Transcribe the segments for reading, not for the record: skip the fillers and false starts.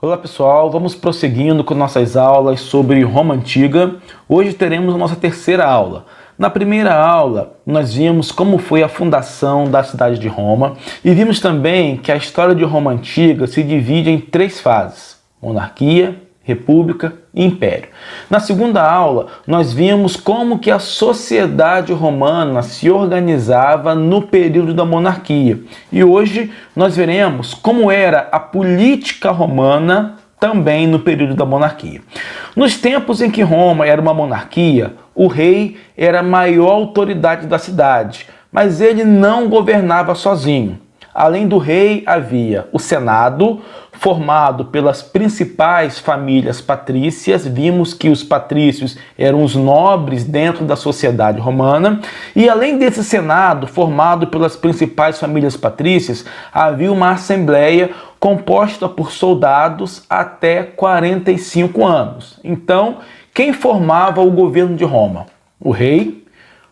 Olá pessoal, vamos prosseguindo com nossas aulas sobre Roma Antiga. Hoje teremos a nossa terceira aula. Na primeira aula, nós vimos como foi a fundação da cidade de Roma e vimos também que a história de Roma Antiga se divide em três fases: monarquia, república e império. Na segunda aula, nós vimos como que a sociedade romana se organizava no período da monarquia. E hoje nós veremos como era a política romana também no período da monarquia. Nos tempos em que Roma era uma monarquia, o rei era a maior autoridade da cidade, mas ele não governava sozinho. Além do rei, havia o Senado, formado pelas principais famílias patrícias. Vimos que os patrícios eram os nobres dentro da sociedade romana. E além desse Senado, formado pelas principais famílias patrícias, havia uma assembleia composta por soldados até 45 anos. Então, quem formava o governo de Roma? O rei,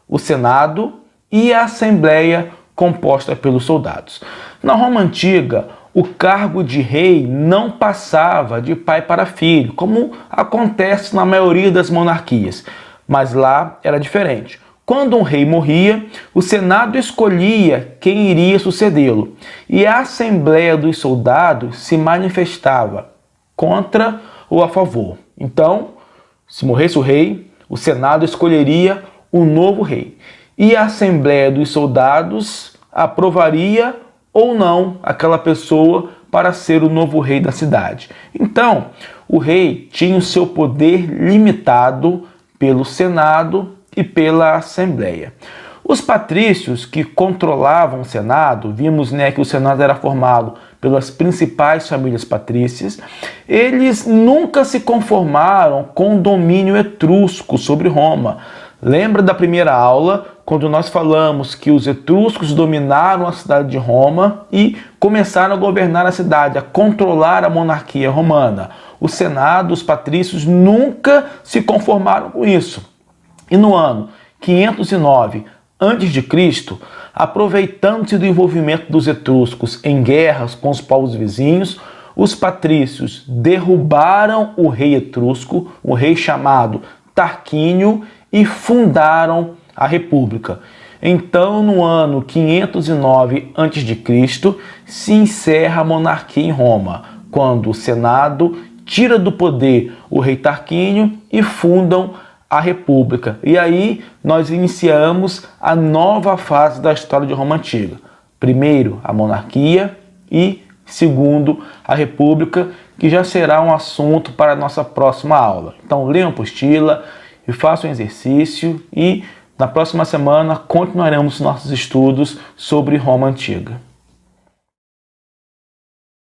o Senado e a assembleia composta pelos soldados. Na Roma Antiga, o cargo de rei não passava de pai para filho, como acontece na maioria das monarquias, mas lá era diferente. Quando um rei morria, o Senado escolhia quem iria sucedê-lo, e a Assembleia dos Soldados se manifestava contra ou a favor. Então, se morresse o rei, o Senado escolheria um novo rei, e a Assembleia dos Soldados aprovaria ou não aquela pessoa para ser o novo rei da cidade. Então, o rei tinha o seu poder limitado pelo Senado e pela Assembleia. Os patrícios que controlavam o Senado, vimos que o Senado era formado pelas principais famílias patrícias, eles nunca se conformaram com o domínio etrusco sobre Roma. Lembra da primeira aula, quando nós falamos que os etruscos dominaram a cidade de Roma e começaram a governar a cidade, a controlar a monarquia romana. O Senado, os patrícios, nunca se conformaram com isso. E no ano 509 a.C., aproveitando-se do envolvimento dos etruscos em guerras com os povos vizinhos, os patrícios derrubaram o rei etrusco, o rei chamado Tarquínio, e fundaram a República. Então, no ano 509 a.C., se encerra a monarquia em Roma, quando o Senado tira do poder o rei Tarquínio e fundam a República. E aí nós iniciamos a nova fase da história de Roma Antiga. Primeiro, a monarquia e segundo, a República, que já será um assunto para a nossa próxima aula. Então, leiam a apostila e façam um exercício e na próxima semana continuaremos nossos estudos sobre Roma Antiga.